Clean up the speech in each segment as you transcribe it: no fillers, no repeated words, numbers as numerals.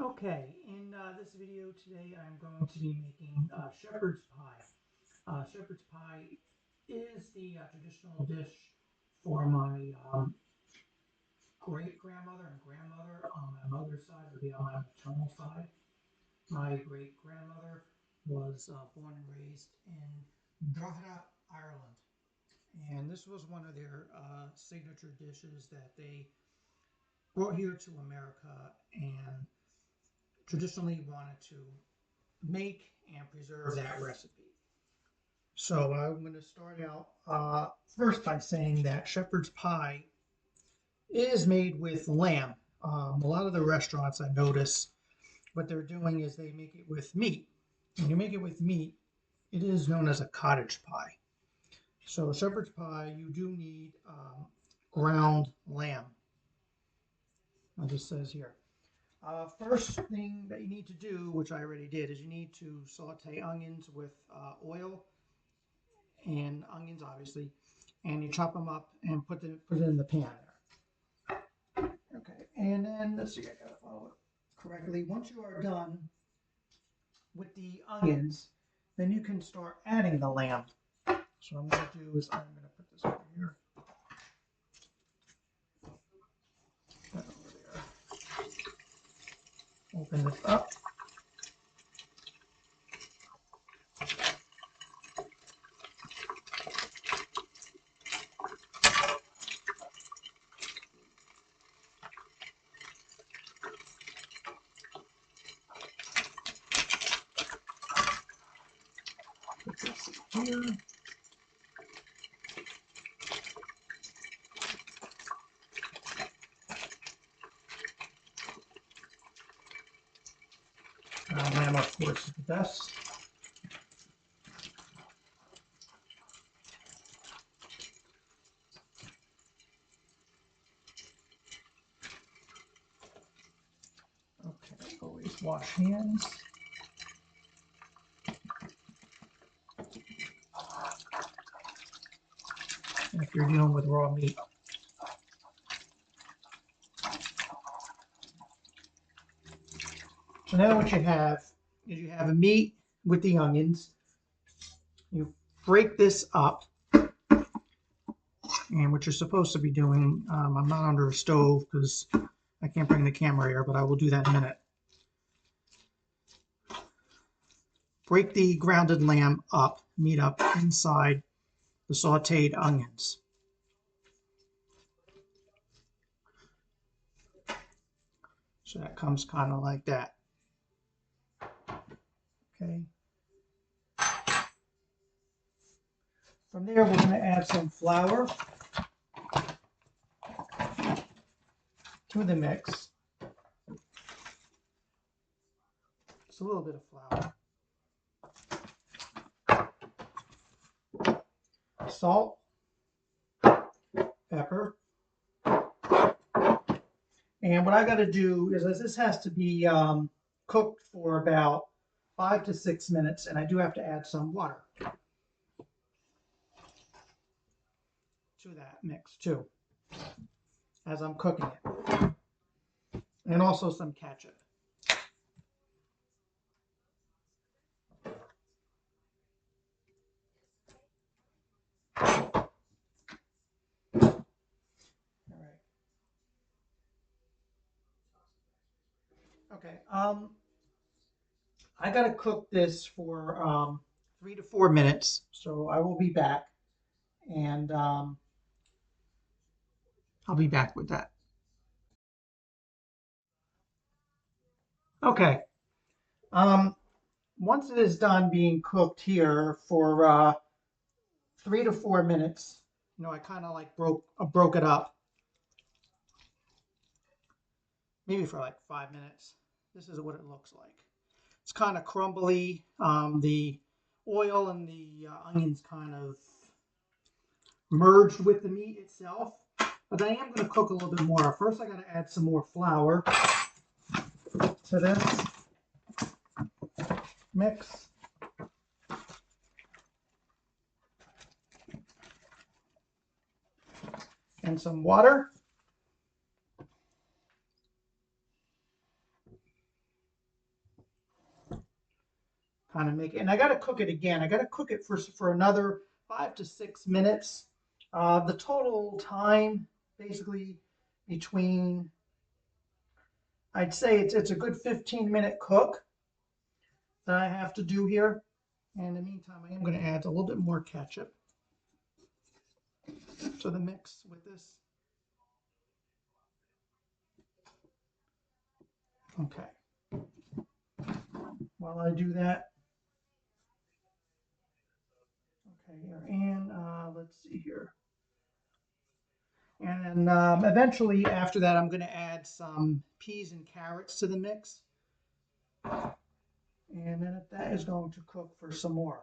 Okay, in this video today I'm going to be making shepherd's pie. Shepherd's pie is the traditional dish for my great-grandmother and grandmother on my mother's side, or on my maternal side. My great-grandmother was born and raised in Drogheda, Ireland, and this was one of their signature dishes that they brought here to America and traditionally wanted to make and preserve that recipe. So I'm going to start out first by saying that shepherd's pie is made with lamb. A lot of the restaurants I notice what they're doing is they make it with meat. When you make it with meat, it is known as a cottage pie. So shepherd's pie, you do need ground lamb. As it says here. First thing that you need to do, which I already did, is you need to saute onions with oil and onions, obviously, and you chop them up and put it in the pan there. Okay, and then let's see, I gotta follow it correctly. Once you are done with the onions, then you can start adding the lamb. So what I'm gonna do is I'm gonna put this over here. That over there. Open this up. Put this here. Lamb, of course, is the best. Okay, always wash hands. If you're dealing with raw meat. So now what you have is you have a meat with the onions. You break this up, and what you're supposed to be doing, I'm not under a stove because I can't bring the camera here, but I will do that in a minute. Break the grounded lamb up, meat up inside the sauteed onions. So that comes kind of like that. Okay. From there, we're going to add some flour to the mix. Just a little bit of flour. Salt, pepper. And what I got to do is, as this has to be cooked for about 5 to 6 minutes, and I do have to add some water to that mix too, as I'm cooking it, and also some ketchup. Okay, I gotta cook this for 3 to 4 minutes, so I will be back, and I'll be back with that. Okay, once it is done being cooked here for 3 to 4 minutes, I kind of like broke it up, maybe for like 5 minutes. This is what it looks like. It's kind of crumbly. The oil and the onions kind of merged with the meat itself. But I am going to cook a little bit more. First, I got to add some more flour to this mix. And some water. kind of make it. And I got to cook it again. I got to cook it for another 5 to 6 minutes. The total time, basically, between, I'd say it's a good 15-minute cook that I have to do here. And in the meantime, I am going to add a little bit more ketchup to the mix with this. Okay. While I do that, okay, here, and let's see here. And then eventually, after that, I'm going to add some peas and carrots to the mix. And then that is going to cook for some more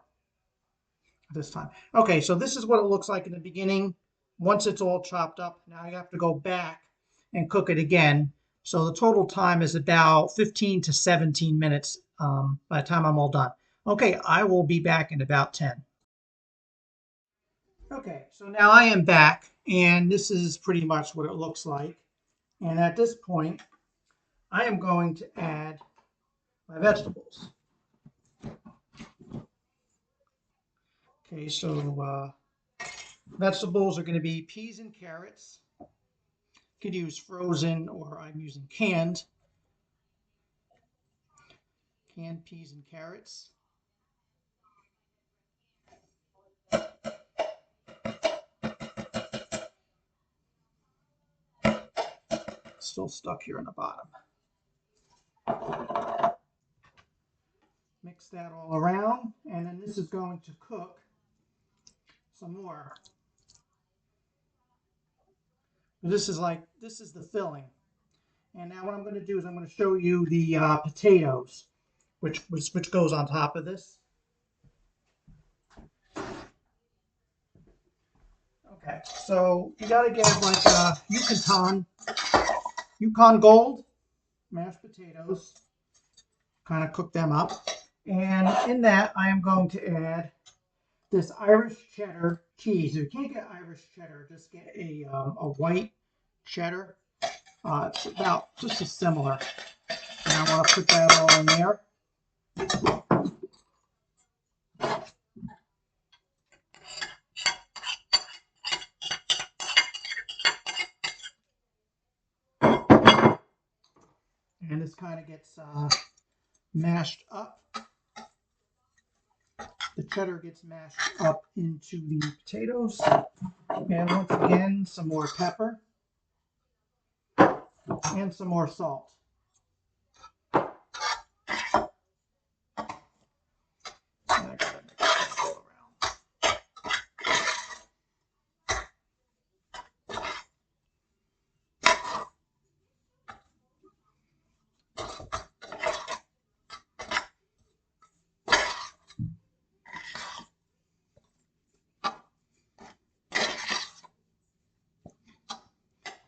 this time. Okay, so this is what it looks like in the beginning. Once it's all chopped up, now I have to go back and cook it again. So the total time is about 15 to 17 minutes by the time I'm all done. Okay, I will be back in about 10. Okay, so now I am back, and this is pretty much what it looks like. And at this point, I am going to add my vegetables. Okay, so vegetables are going to be peas and carrots. You could use frozen, or I'm using canned peas and carrots. Still stuck here in the bottom. Mix that all around, and then this is going to cook some more. This is the filling. And now what I'm going to do is I'm going to show you the potatoes, which goes on top of this. Okay, so you got to get like Yukon Gold mashed potatoes. Kind of cook them up, and in that I am going to add this Irish cheddar cheese. If you can't get Irish cheddar, just get a white cheddar. It's about just as similar. And I want to put that all in there. And this kind of gets mashed up. The cheddar gets mashed up into the potatoes. And once again, some more pepper and some more salt.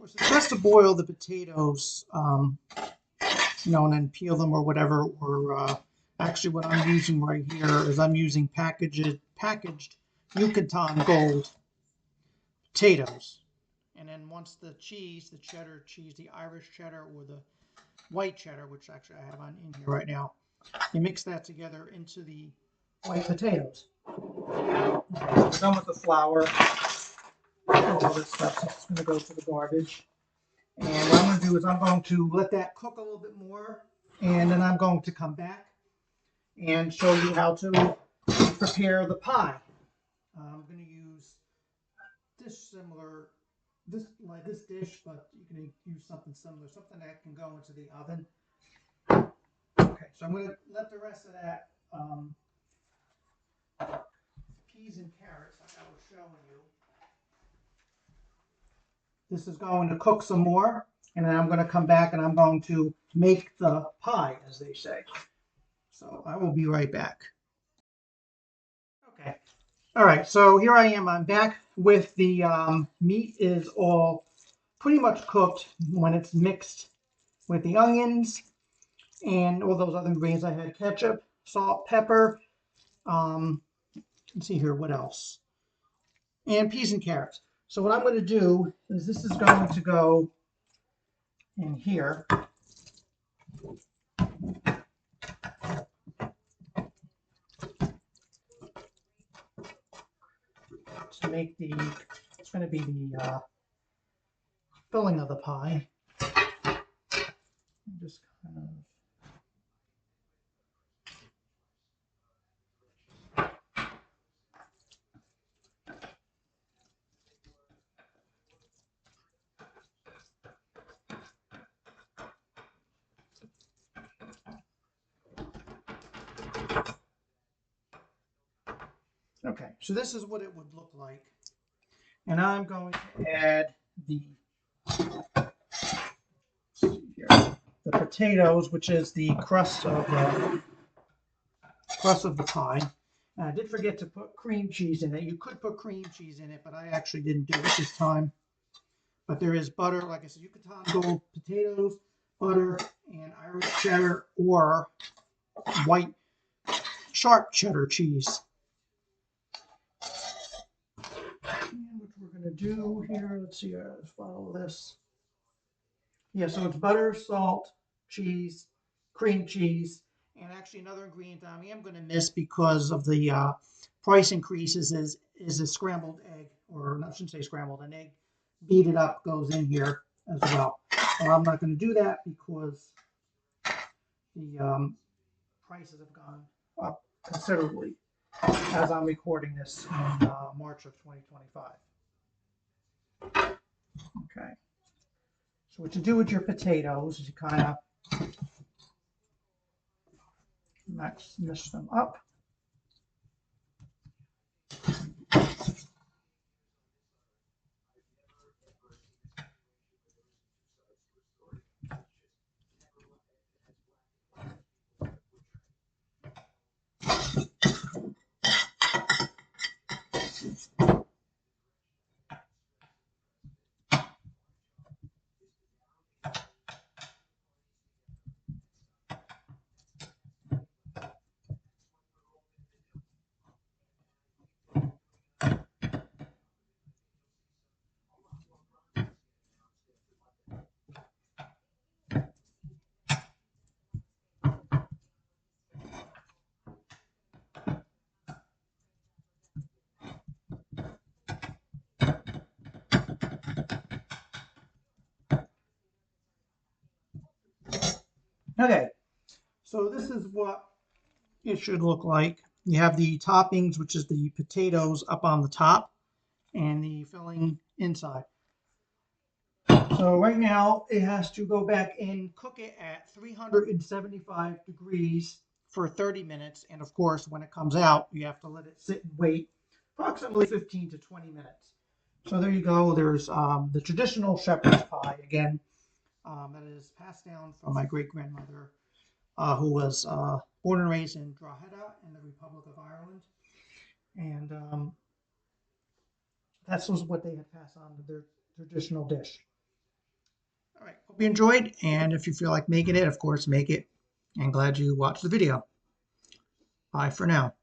It's best to boil the potatoes, and then peel them or whatever. Or actually, what I'm using right here is I'm using packaged Yukon Gold potatoes. And then once the cheddar cheese, the Irish cheddar or the white cheddar, which actually I have in here right now, you mix that together into the white potatoes. Okay, so we're done with the flour. All this stuff is going to go to the garbage. And what I'm going to do is I'm going to let that cook a little bit more, and then I'm going to come back and show you how to prepare the pie. I'm going to use this dish, but you can use something similar, something that can go into the oven. Okay, so I'm going to let the rest of that peas and carrots, like I was showing you. This is going to cook some more, and then I'm going to come back and I'm going to make the pie, as they say. So I will be right back. Okay. All right, so here I am. I'm back with the meat is all pretty much cooked when it's mixed with the onions and all those other ingredients. I had ketchup, salt, pepper. Let's see here, what else? And peas and carrots. So what I'm going to do is this is going to go in here. to make it's going to be the filling of the pie. Just kind of. Okay, so this is what it would look like. And I'm going to add the potatoes, which is the crust of the pie. And I did forget to put cream cheese in it. You could put cream cheese in it, but I actually didn't do it this time. But there is butter, like I said, you could go potatoes, butter, and Irish cheddar, or white sharp cheddar cheese. And what we're going to do here, let's see, let's follow this. Yeah, so it's butter, salt, cheese, cream cheese, and actually another ingredient I am going to miss because of the price increases is a scrambled egg, or no, I shouldn't say scrambled, an egg beat it up goes in here as well. Well, I'm not going to do that because the prices have gone up considerably as I'm recording this in March of 2025. Okay. So what you do with your potatoes is you kind of mix them up. Okay, so this is what it should look like. You have the toppings, which is the potatoes up on the top, and the filling inside. So right now it has to go back and cook it at 375 degrees for 30 minutes. And of course, when it comes out, you have to let it sit and wait approximately 15 to 20 minutes. So there you go. There's the traditional shepherd's pie again. That is passed down from my great-grandmother, who was born and raised in Drogheda in the Republic of Ireland. And that's what they had passed on to their traditional dish. All right, hope you enjoyed, and if you feel like making it, of course, make it. And glad you watched the video. Bye for now.